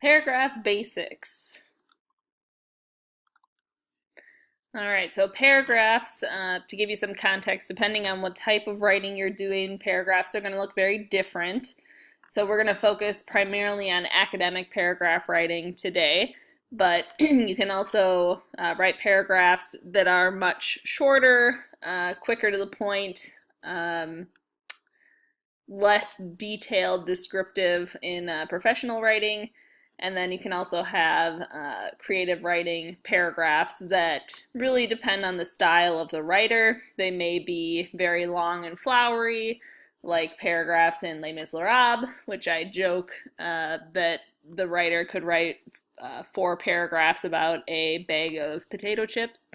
Paragraph basics. All right, so paragraphs, to give you some context, depending on what type of writing you're doing, paragraphs are going to look very different. So we're going to focus primarily on academic paragraph writing today, but you can also write paragraphs that are much shorter, quicker to the point, less detailed, descriptive in professional writing. And then you can also have creative writing paragraphs that really depend on the style of the writer. They may be very long and flowery, like paragraphs in Les Miserables, which I joke that the writer could write 4 paragraphs about a bag of potato chips.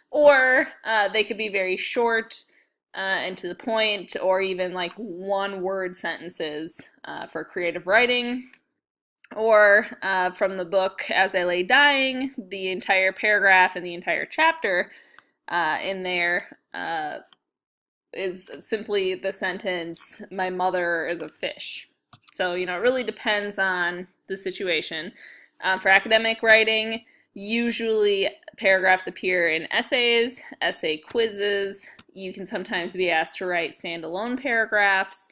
Or they could be very short and to the point, or even like one-word sentences for creative writing. Or from the book As I Lay Dying, the entire paragraph and the entire chapter in there is simply the sentence, "My mother is a fish." So, it really depends on the situation. For academic writing, usually paragraphs appear in essays, essay quizzes. You can sometimes be asked to write standalone paragraphs.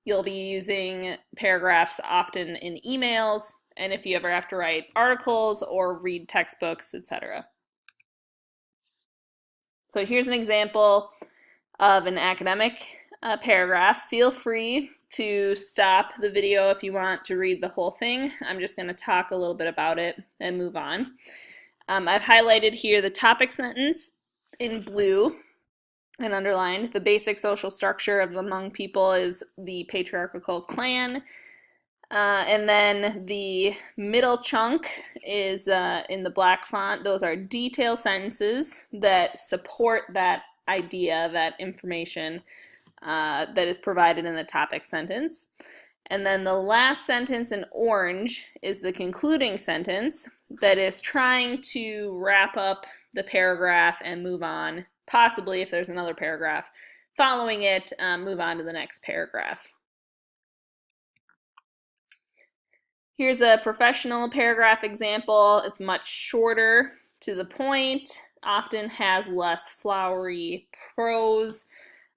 You'll be using paragraphs often in emails, and if you ever have to write articles or read textbooks, etc. So here's an example of an academic paragraph. Feel free to stop the video if you want to read the whole thing. I'm just going to talk a little bit about it and move on. I've highlighted here the topic sentence in blue and underlined. The basic social structure of the Hmong people is the patriarchal clan. And then the middle chunk is in the black font. Those are detail sentences that support that idea, that information that is provided in the topic sentence. And then the last sentence in orange is the concluding sentence that is trying to wrap up the paragraph and move on. Possibly, if there's another paragraph following it, move on to the next paragraph. Here's a professional paragraph example. It's much shorter, to the point, often has less flowery prose,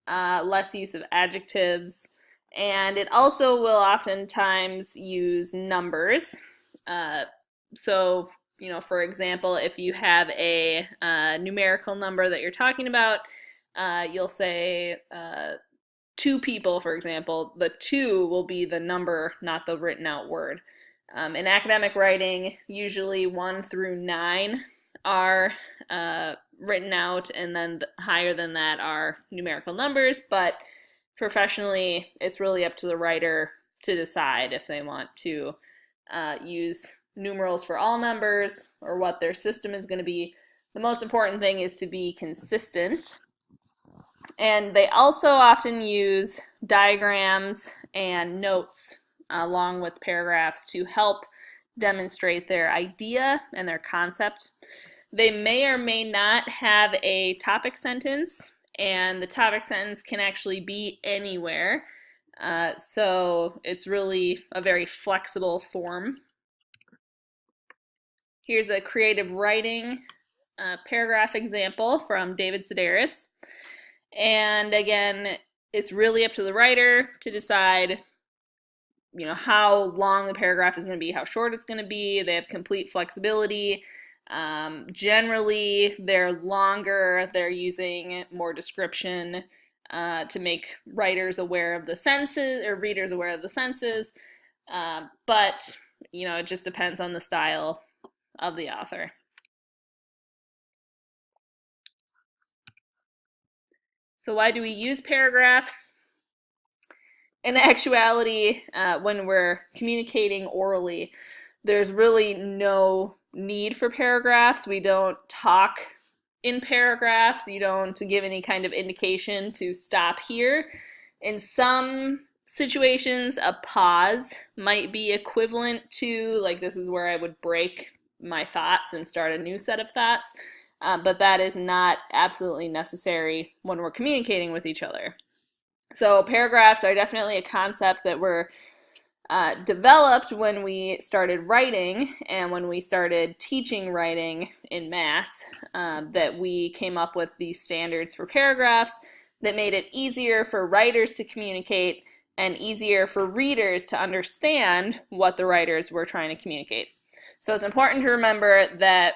less use of adjectives, and it also will oftentimes use numbers. So, for example, if you have a numerical number that you're talking about, you'll say 2 people, for example. The 2 will be the number, not the written out word. In academic writing, usually 1 through 9 are written out, and then higher than that are numerical numbers, but professionally, it's really up to the writer to decide if they want to use numerals for all numbers or what their system is going to be. The most important thing is to be consistent. And they also often use diagrams and notes along with paragraphs to help demonstrate their idea and their concept. They may or may not have a topic sentence, and the topic sentence can actually be anywhere. So it's really a very flexible form. Here's a creative writing paragraph example from David Sedaris. And again, it's really up to the writer to decide how long the paragraph is going to be, how short it's going to be. They have complete flexibility. Generally, they're longer. They're using more description to make writers aware of the senses, or readers aware of the senses. But, it just depends on the style of the author. So why do we use paragraphs? In actuality, when we're communicating orally, there's really no need for paragraphs. We don't talk in paragraphs. You don't give any kind of indication to stop here. In some situations, a pause might be equivalent to, like, this is where I would break my thoughts and start a new set of thoughts, but that is not absolutely necessary when we're communicating with each other. So paragraphs are definitely a concept that we're developed when we started writing and when we started teaching writing in mass, that we came up with these standards for paragraphs that made it easier for writers to communicate and easier for readers to understand what the writers were trying to communicate. So it's important to remember that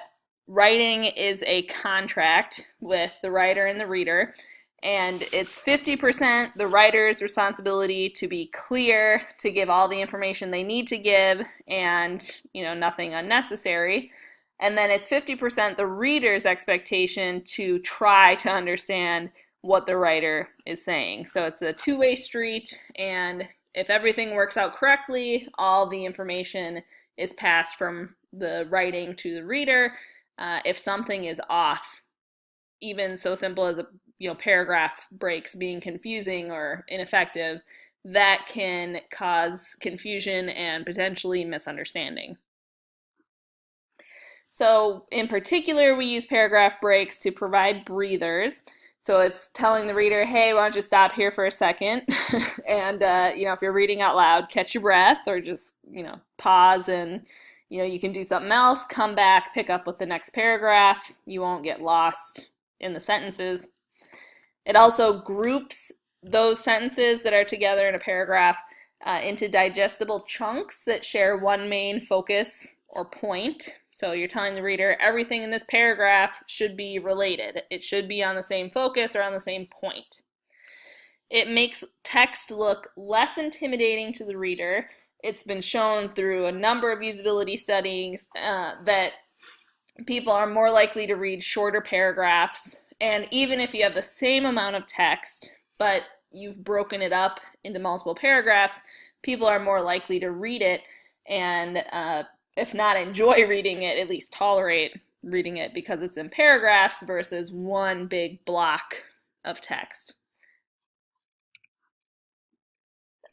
writing is a contract with the writer and the reader, and it's 50% the writer's responsibility to be clear, to give all the information they need to give, and nothing unnecessary. And then it's 50% the reader's expectation to try to understand what the writer is saying. So it's a two-way street, and if everything works out correctly, all the information is passed from the writing to the reader. If something is off, even so simple as a paragraph breaks being confusing or ineffective, that can cause confusion and potentially misunderstanding. So in particular, we use paragraph breaks to provide breathers. So it's telling the reader, hey, why don't you stop here for a second? And, if you're reading out loud, catch your breath, or just, pause, and, you can do something else, come back, pick up with the next paragraph. You won't get lost in the sentences. It also groups those sentences that are together in a paragraph into digestible chunks that share one main focus or point. So you're telling the reader everything in this paragraph should be related. It should be on the same focus or on the same point. It makes text look less intimidating to the reader. It's been shown through a number of usability studies that people are more likely to read shorter paragraphs. And even if you have the same amount of text, but you've broken it up into multiple paragraphs, people are more likely to read it and if not enjoy reading it, at least tolerate reading it because it's in paragraphs versus one big block of text.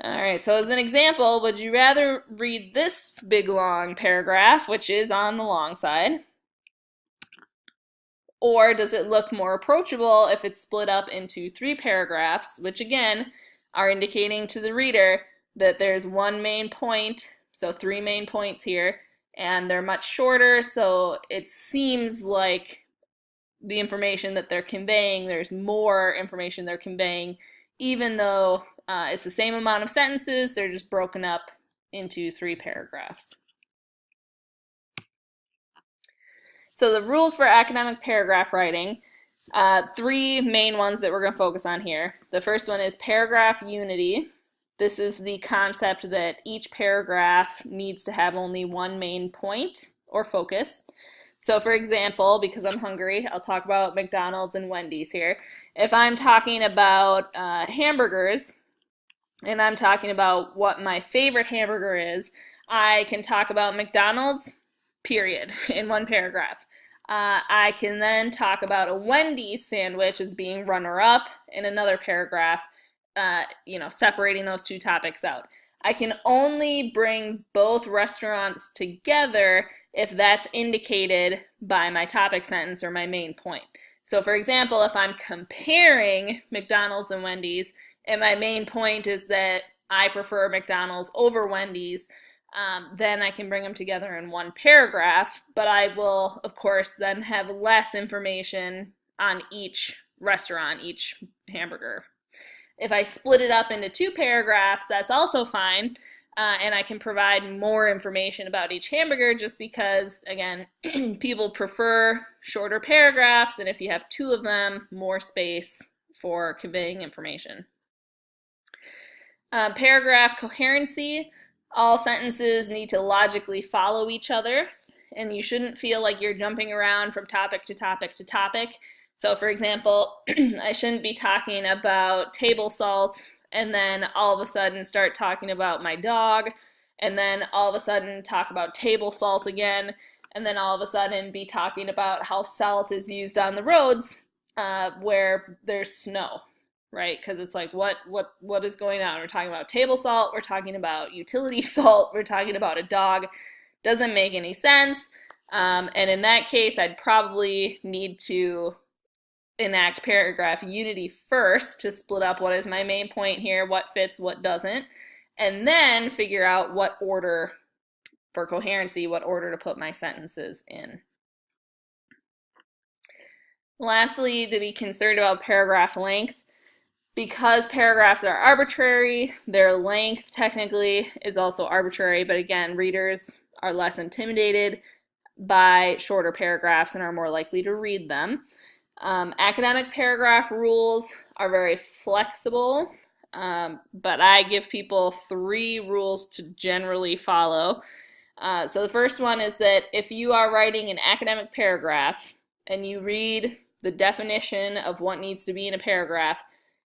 All right, so as an example, would you rather read this big long paragraph, which is on the long side, or does it look more approachable if it's split up into 3 paragraphs, which again are indicating to the reader that there's one main point, so 3 main points here, and they're much shorter, so it seems like the information that they're conveying, there's more information they're conveying, even though it's the same amount of sentences, they're just broken up into 3 paragraphs. So the rules for academic paragraph writing, 3 main ones that we're going to focus on here. The first one is paragraph unity. This is the concept that each paragraph needs to have only one main point or focus. So for example, because I'm hungry, I'll talk about McDonald's and Wendy's here. If I'm talking about hamburgers, and I'm talking about what my favorite hamburger is, I can talk about McDonald's, period, in one paragraph. I can then talk about a Wendy's sandwich as being runner-up in another paragraph, separating those 2 topics out. I can only bring both restaurants together if that's indicated by my topic sentence or my main point. So for example, if I'm comparing McDonald's and Wendy's, and my main point is that I prefer McDonald's over Wendy's, then I can bring them together in one paragraph, but I will, of course, then have less information on each restaurant, each hamburger. If I split it up into 2 paragraphs, that's also fine, and I can provide more information about each hamburger just because, again, people prefer shorter paragraphs, and if you have 2 of them, more space for conveying information. Paragraph coherency. All sentences need to logically follow each other, and you shouldn't feel like you're jumping around from topic to topic to topic. So for example, I shouldn't be talking about table salt and then all of a sudden start talking about my dog, and then all of a sudden talk about table salt again, and then all of a sudden be talking about how salt is used on the roads where there's snow. Right? Because it's like, what is going on? We're talking about table salt, we're talking about utility salt, we're talking about a dog. Doesn't make any sense. And in that case, I'd probably need to enact paragraph unity first to split up what is my main point here, what fits, what doesn't. and then figure out what order, for coherency, what order to put my sentences in. Lastly, to be concerned about paragraph length. Because paragraphs are arbitrary, their length technically is also arbitrary, but again, readers are less intimidated by shorter paragraphs and are more likely to read them. Academic paragraph rules are very flexible, but I give people 3 rules to generally follow. So the first one is that if you are writing an academic paragraph and you read the definition of what needs to be in a paragraph,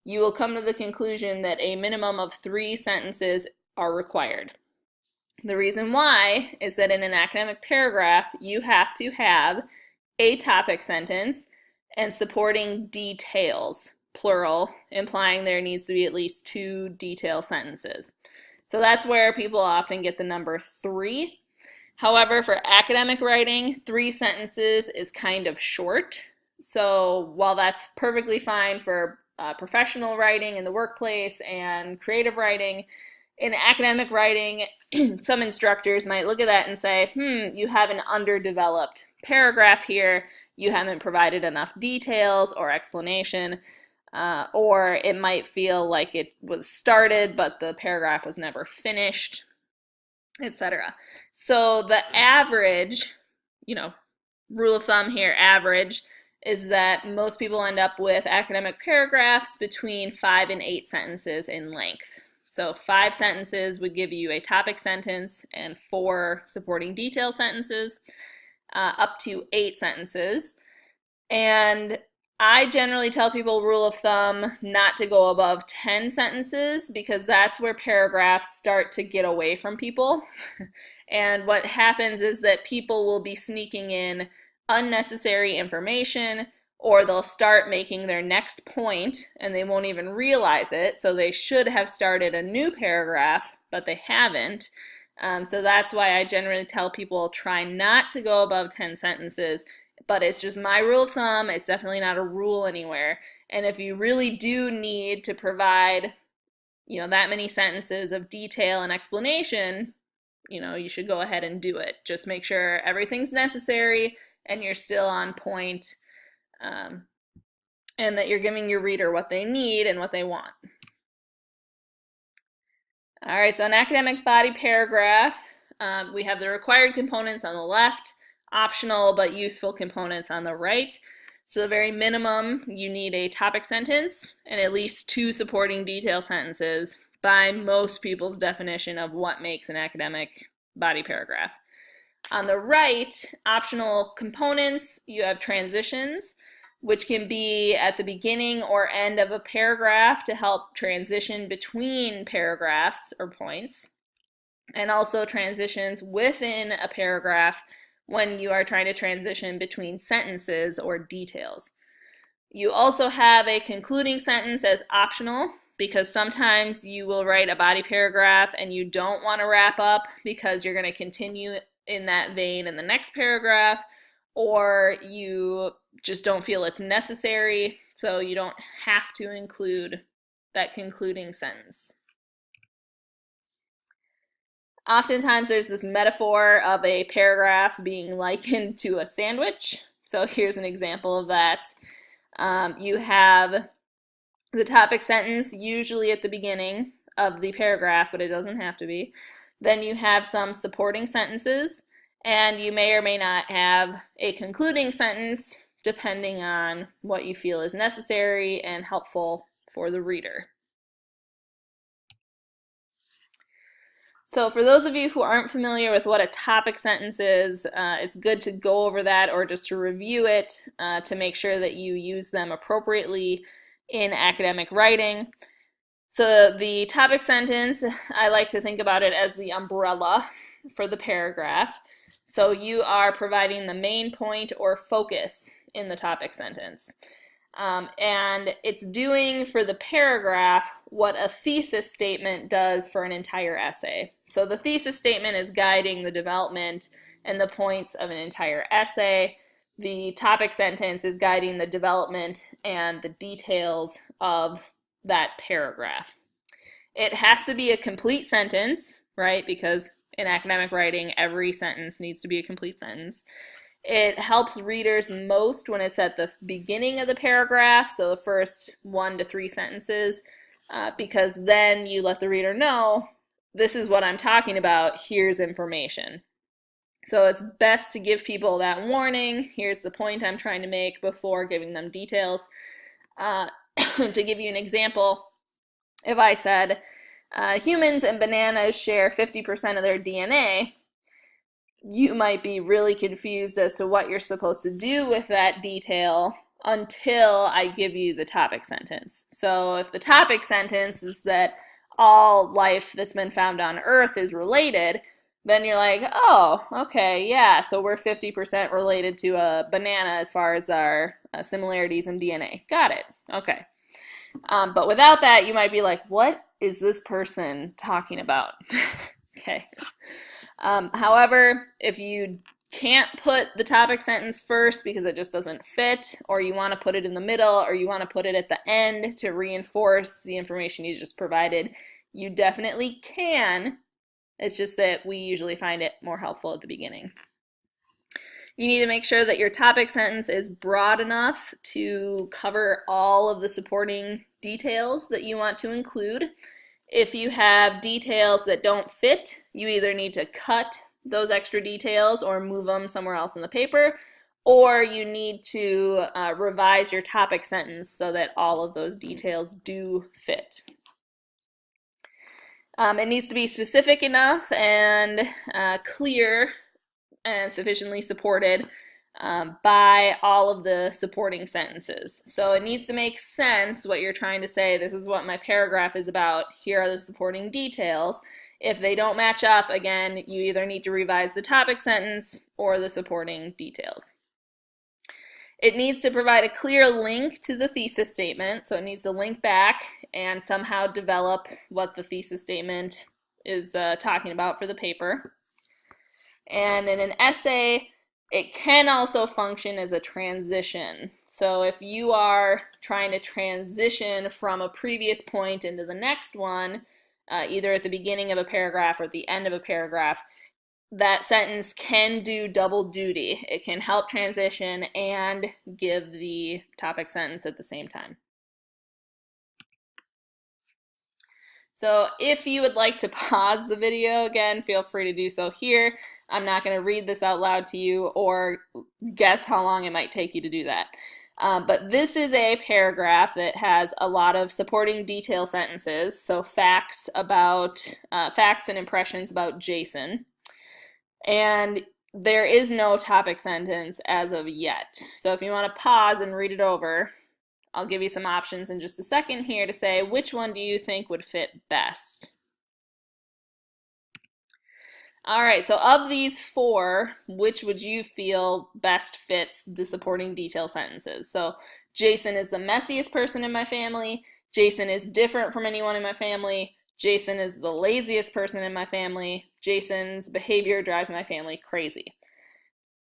you will come to the conclusion that a minimum of 3 sentences are required. The reason why is that in an academic paragraph, you have to have a topic sentence and supporting details, plural, implying there needs to be at least 2 detail sentences. So that's where people often get the number 3. However, for academic writing, 3 sentences is kind of short. So while that's perfectly fine for professional writing in the workplace and creative writing, in academic writing, some instructors might look at that and say, you have an underdeveloped paragraph here, you haven't provided enough details or explanation, or it might feel like it was started but the paragraph was never finished, etc. So the average, rule of thumb here, average, is that most people end up with academic paragraphs between 5 and 8 sentences in length. So 5 sentences would give you a topic sentence and 4 supporting detail sentences, up to 8 sentences. And I generally tell people, rule of thumb, not to go above 10 sentences because that's where paragraphs start to get away from people. And what happens is that people will be sneaking in unnecessary information, or they'll start making their next point and they won't even realize it. So they should have started a new paragraph, but they haven't. So that's why I generally tell people try not to go above 10 sentences, but it's just my rule of thumb. It's definitely not a rule anywhere. And if you really do need to provide, that many sentences of detail and explanation, you should go ahead and do it. Just make sure everything's necessary and you're still on point, and that you're giving your reader what they need and what they want. All right, so an academic body paragraph, we have the required components on the left, optional but useful components on the right. So the very minimum, you need a topic sentence and at least 2 supporting detail sentences by most people's definition of what makes an academic body paragraph. On the right, optional components, you have transitions, which can be at the beginning or end of a paragraph to help transition between paragraphs or points, and also transitions within a paragraph when you are trying to transition between sentences or details. You also have a concluding sentence as optional, because sometimes you will write a body paragraph and you don't want to wrap up because you're going to continue in that vein in the next paragraph, or you just don't feel it's necessary, so you don't have to include that concluding sentence. Oftentimes there's this metaphor of a paragraph being likened to a sandwich. So here's an example of that. You have the topic sentence usually at the beginning of the paragraph, but it doesn't have to be. Then you have some supporting sentences, and you may or may not have a concluding sentence depending on what you feel is necessary and helpful for the reader. So for those of you who aren't familiar with what a topic sentence is, it's good to go over that or just to review it to make sure that you use them appropriately in academic writing. So the topic sentence, I like to think about it as the umbrella for the paragraph. So you are providing the main point or focus in the topic sentence. And it's doing for the paragraph what a thesis statement does for an entire essay. So the thesis statement is guiding the development and the points of an entire essay. The topic sentence is guiding the development and the details of that paragraph. It has to be a complete sentence, right? Because in academic writing, every sentence needs to be a complete sentence. It helps readers most when it's at the beginning of the paragraph, so the first 1 to 3 sentences, because then you let the reader know, this is what I'm talking about, here's information. So it's best to give people that warning, here's the point I'm trying to make, before giving them details. To give you an example, if I said, humans and bananas share 50% of their DNA, you might be really confused as to what you're supposed to do with that detail until I give you the topic sentence. So if the topic sentence is that all life that's been found on Earth is related, then you're like, oh, okay, yeah, so we're 50% related to a banana as far as our similarities in DNA. Got it. Okay. But without that, you might be like, what is this person talking about? Okay. However, if you can't put the topic sentence first because it just doesn't fit, or you want to put it in the middle, or you want to put it at the end to reinforce the information you just provided, you definitely can. It's just that we usually find it more helpful at the beginning. You need to make sure that your topic sentence is broad enough to cover all of the supporting details that you want to include. If you have details that don't fit, you either need to cut those extra details or move them somewhere else in the paper, or you need to revise your topic sentence so that all of those details do fit. It needs to be specific enough and clear and sufficiently supported by all of the supporting sentences. So it needs to make sense what you're trying to say. This is what my paragraph is about. Here are the supporting details. If they don't match up, again, you either need to revise the topic sentence or the supporting details. It needs to provide a clear link to the thesis statement, so it needs to link back and somehow develop what the thesis statement is talking about for the paper. And in an essay, it can also function as a transition. So if you are trying to transition from a previous point into the next one, either at the beginning of a paragraph or at the end of a paragraph, that sentence can do double duty. It can help transition and give the topic sentence at the same time. So if you would like to pause the video, again, feel free to do so here. I'm not going to read this out loud to you or guess how long it might take you to do that. But this is a paragraph that has a lot of supporting detail sentences, so facts and impressions about Jason. And there is no topic sentence as of yet. So if you want to pause and read it over, I'll give you some options in just a second here to say which one do you think would fit best. All right, so of these 4, which would you feel best fits the supporting detail sentences? So Jason is the messiest person in my family. Jason is different from anyone in my family. Jason is the laziest person in my family. Jason's behavior drives my family crazy.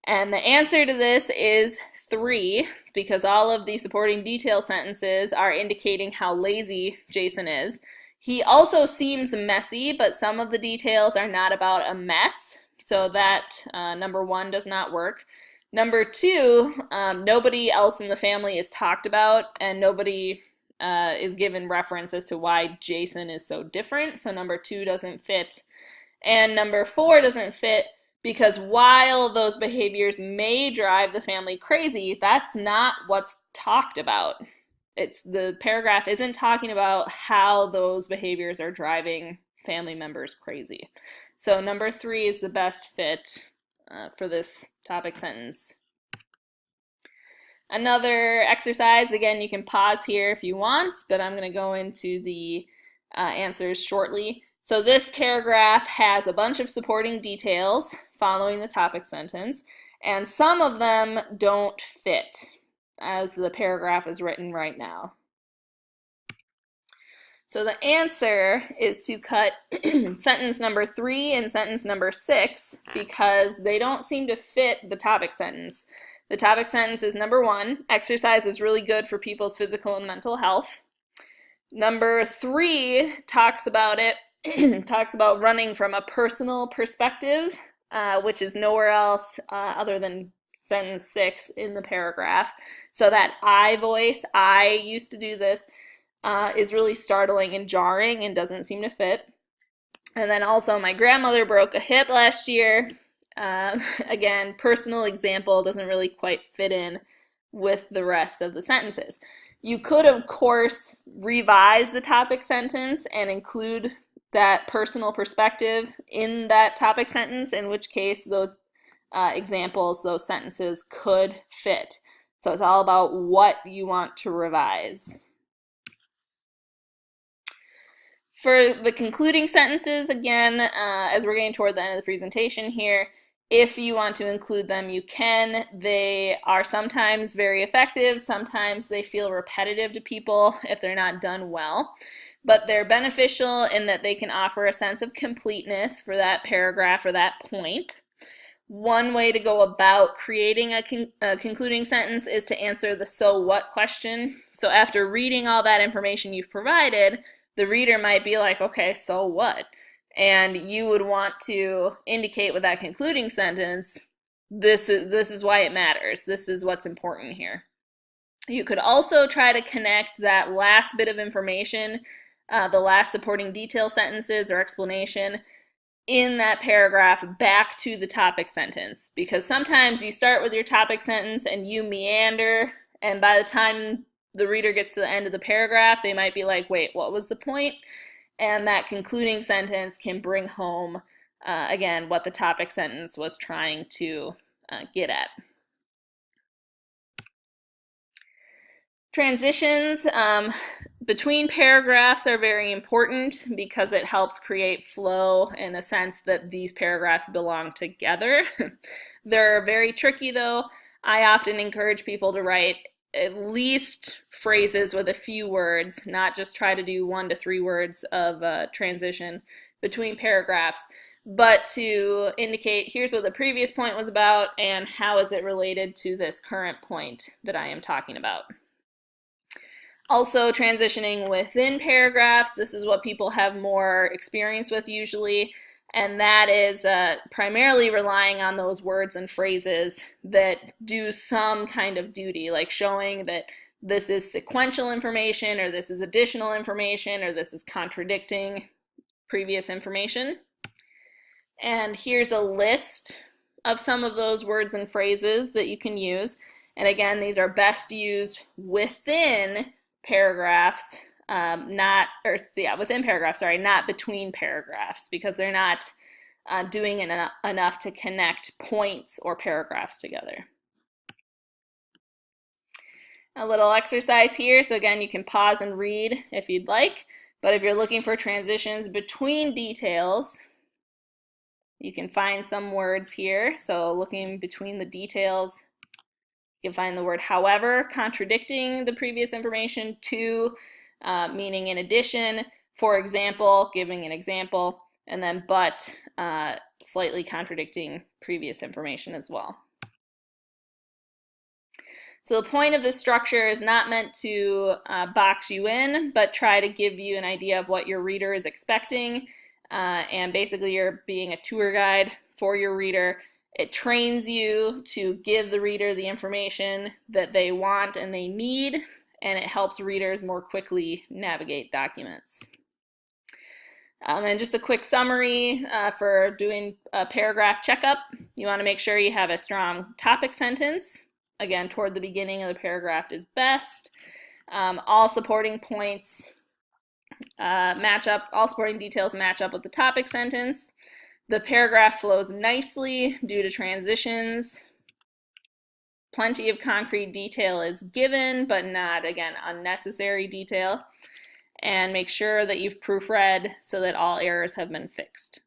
And the answer to this is 3, because all of the supporting detail sentences are indicating how lazy Jason is. He also seems messy, but some of the details are not about a mess, so that number 1 does not work. Number 2, nobody else in the family is talked about, and nobody is given reference as to why Jason is so different, so number 2 doesn't fit. And number 4 doesn't fit because while those behaviors may drive the family crazy, that's not what's talked about. The paragraph isn't talking about how those behaviors are driving family members crazy. So number 3 is the best fit for this topic sentence. Another exercise, again, you can pause here if you want, but I'm going to go into the answers shortly. So this paragraph has a bunch of supporting details following the topic sentence, and some of them don't fit as the paragraph is written right now. So the answer is to cut sentence number 3 and sentence number 6 because they don't seem to fit the topic sentence. The topic sentence is number 1, exercise is really good for people's physical and mental health. Number 3 talks about it, talks about running from a personal perspective, which is nowhere else other than sentence 6 in the paragraph. So that I voice, I used to do this, is really startling and jarring and doesn't seem to fit. And then also, my grandmother broke a hip last year. Again, personal example doesn't really quite fit in with the rest of the sentences. You could, of course, revise the topic sentence and include that personal perspective in that topic sentence, in which case those examples, those sentences could fit. So it's all about what you want to revise. For the concluding sentences, again, as we're getting toward the end of the presentation here, if you want to include them, you can. They are sometimes very effective. Sometimes they feel repetitive to people if they're not done well. But they're beneficial in that they can offer a sense of completeness for that paragraph or that point. One way to go about creating a concluding sentence is to answer the so what question. So after reading all that information you've provided, the reader might be like, okay, so what? And you would want to indicate with that concluding sentence, this is why it matters. This is what's important here. You could also try to connect that last bit of information, the last supporting detail sentences or explanation in that paragraph back to the topic sentence. Because sometimes you start with your topic sentence and you meander, and by the time the reader gets to the end of the paragraph, they might be like, wait, what was the point? And that concluding sentence can bring home, again, what the topic sentence was trying to get at. Transitions between paragraphs are very important because it helps create flow in a sense that these paragraphs belong together. They're very tricky though. I often encourage people to write at least phrases with a few words, not just try to do 1 to 3 words of transition between paragraphs, but to indicate here's what the previous point was about and how is it related to this current point that I am talking about. Also, transitioning within paragraphs, this is what people have more experience with usually, and that is primarily relying on those words and phrases that do some kind of duty, like showing that this is sequential information, or this is additional information, or this is contradicting previous information. And here's a list of some of those words and phrases that you can use. And again, these are best used within paragraphs, within paragraphs, not between paragraphs, because they're not doing enough to connect points or paragraphs together. A little exercise here, so again, you can pause and read if you'd like, but if you're looking for transitions between details, you can find some words here. So looking between the details, you can find the word however, contradicting the previous information, to, meaning in addition, for example, giving an example, and then but, slightly contradicting previous information as well. So the point of this structure is not meant to box you in, but try to give you an idea of what your reader is expecting, and basically you're being a tour guide for your reader. It trains you to give the reader the information that they want and they need, and it helps readers more quickly navigate documents. And just a quick summary for doing a paragraph checkup. You want to make sure you have a strong topic sentence. Again, toward the beginning of the paragraph is best. All supporting points match up, all supporting details match up with the topic sentence. The paragraph flows nicely due to transitions. Plenty of concrete detail is given, but not, again, unnecessary detail. And make sure that you've proofread so that all errors have been fixed.